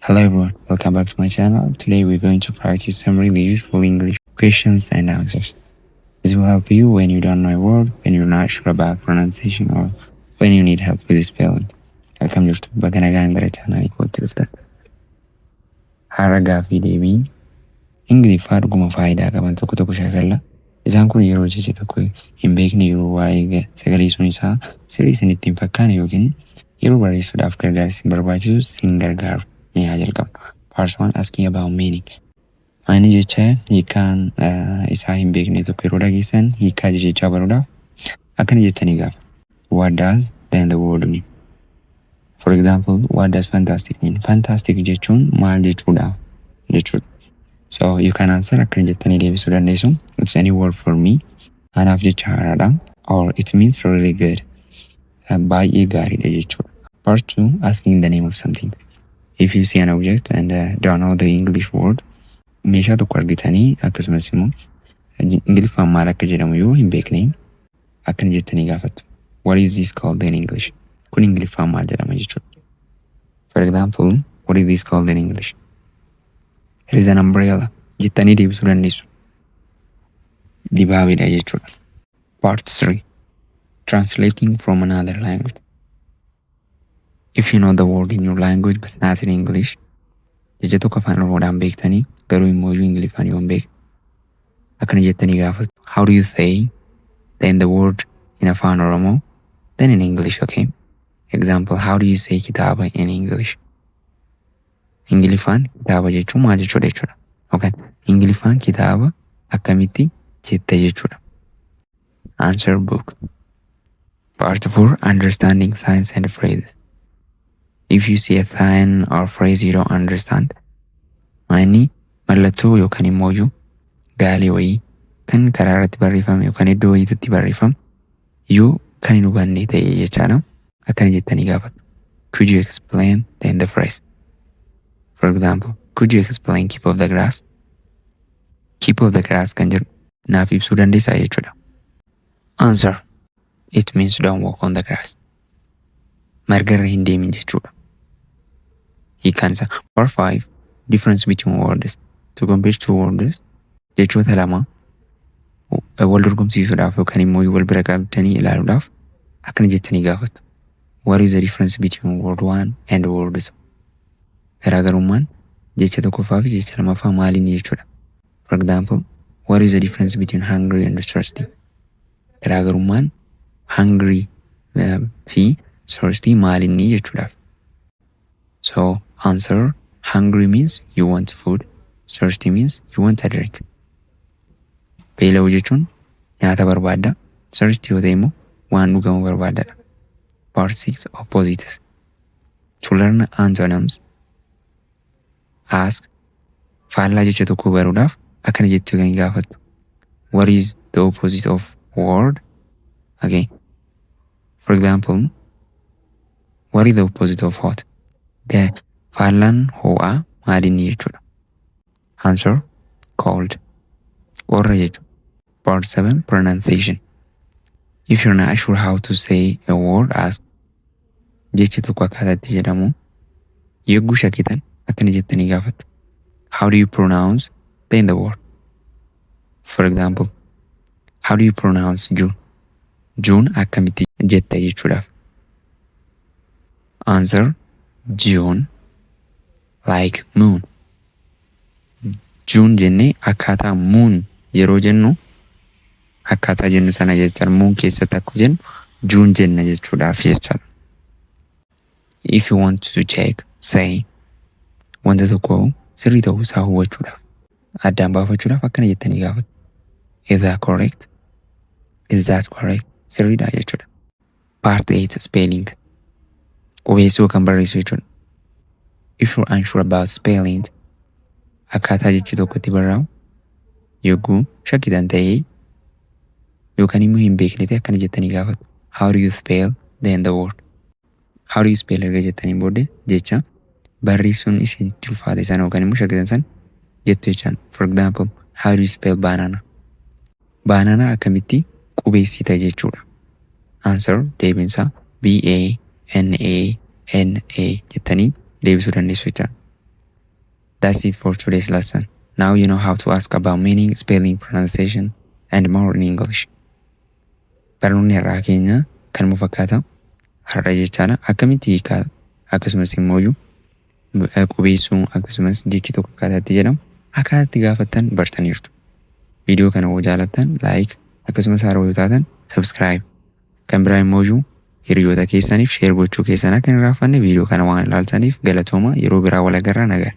Hello everyone, welcome back to my channel. Today we're going to practice some really useful English questions and answers. This will help you when you don't know a word, when you're not sure about pronunciation, or when you need help with spelling. Welcome jirtu bakka nagaan gara chaanaalii kootti dhuftan. Har'a gaaffii deebii Ingiliffaa dhuguma faayidaa qaban tokko shaakalla. Isaan kun yeroo jecha tokko hin beekne yeroo waa'ee sagalee sun isaa sirrii isinitti hin fakkaane yookiin yeroo barreessuudhaaf gargaarsi barbaachisu sin gargaaru. Part 1 asking about meaning. Ani jecha hiikaan isaa hin beekne tokko yeroo dhageessan hiikaa jechaa baruudhaaf akkana jettanii gaafa. What does then the word mean? For example, what does fantastic mean? Fantastic jechuun maal jechuudha? So you can answer akkana jettanii deebisuu dandeessu. It's any word for me. Anaaf jecha haaraadha. Or it means really good. Baay'ee gaariidha jechuudha. Part 2 asking the name of something. If you see an object and don't know the English word, meeshaa tokko argitanii akkasumas immoo Ingiliffaan maal akka jedhamu yoo hin beekne akkana jettanii gaafattu. What is this called in English? Kun Ingiliffaan maal jedhama jechuudha. For example, what is this called in English? It is an umbrella. Jettanii deebisuu dandeessu. Dibaabeedha jechuudha. Part 3 translating from another language. If you know the word in your language but not in English, jecha tokko afaan Oromoodhaan beektanii garuu immoo Ingiliffaan yoo hin beekne akkana jettanii gaafatu. How do you say then the word in afaan Oromoo then in English, okay? Example, how do you say kitaaba in English? Ingiliffaan kitaaba jechuun maal jechuudha jechuudha. Okay. Ingiliffaan kitaaba akkamitti jetta jechuudha. Answer book. Part 4 understanding signs and phrases. If you see a sign or phrase you don't understand, ani mallattoo yookaan immoo gaalee wayii kan karaa irratti barreeffame yookaan iddoo wayiitti barreeffame yoo kan hin hubanne ta'e jechaadha. Akkana jettanii gaafatu. Could you explain then the phrase? For example, could you explain keep of the grass? Keep of the grass kan jedhu naaf ibsuu dandeessaa jechuudha. Answer. It means don't walk on the grass. Marga irra hin deemin jechuudha. Hiikaan isaa. Part 5 difference between words. To compare two words jechoota lama wal dorgomsiisuudhaaf yookaan immoo wal bira qabdanii ilaaluudhaaf akkana jettanii gaafatu. What is the difference between word 1 and word 2? Garaagarummaan jecha tokkoffaa fi jecha lamaffaa maaliin jechuudha. For example, what is the difference between hungry and thirsty? Garaagarummaan hungry fi thirsty maaliin jechuudhaaf. So answer, hungry means you want food, thirsty means you want a drink. Beela'uu jechuun nyaata barbaadda, thirsty yoo ta'e immoo waan dhugamu barbaadda. Part 6 opposites. To learn antonyms, ask faallaa jecha tokko baruudhaaf akkana jettee kan gaafattu. What is the opposite of word? Okay. For example, what is the opposite of hot? Faallaan ho'aa maaliin jechuudha. Answer, cold. Qorra jechuudha. Part 7 pronunciation. If you're not sure how to say a word, ask. Jecha tokko akkaataatti jedhamu yogguu shakkitan akkana jettanii gaafattu. How do you pronounce then the word? For example, how do you pronounce June? June akkamitti jetta jechuudhaaf. Answer, June like moon. June jennee akkaataa moon yeroo jennu akkaataa jennu sana jechaan moon keessatti akka jennu June jenna jechuudhaaf jechaadha. If you want to check, say wanta tokko sirrii ta'uu isaa hubachuudhaaf addaan baafachuudhaaf akkana jettanii gaafatu. Is that correct? Is that correct? Sirriidha jechuudha. Part 8 spelling. Qubeessuu kan barreessu jechuudha. If you're unsure about spelling, akkaataa jechi tokkotti barraa'u yogguu shakkitan ta'ee yookaan immoo hin beekne ta'e akkana jettanii gaafatu. How do you spell then the word? How do you spell erga jettanii booddee jecha barreessuun isin ulfaate sana yookaan immoo shakkitan sana jettu jechaan. For example, how do you spell banana? Banana akkamitti qubeessita jechuudha. Answer, deebinsa B-A-N-A-N-A jettanii deebisuu dandeessu jechuudha. That's it for today's lesson. Now you know how to ask about meaning, spelling, pronunciation, and more in English. Barnoonni har'aa keenya kanuma fakkaata. Har'a jechaadha akkamitti hiikaa akkasumas immoo qubeessuu akkasumas jechi tokko akkaataatti jedhamu akkaataatti gaafattan bartaniirtu. Viidiyoo kana yoo jaalattan like akkasumas haaraa yoo taatan subscribe. Kan biraa immoo hiriyoota keessaniif share gochuu keessan akka hin irraanfanne viidiyoo kana waan ilaaltaniif galatooma. Yeroo biraa wal agarraa nagaan.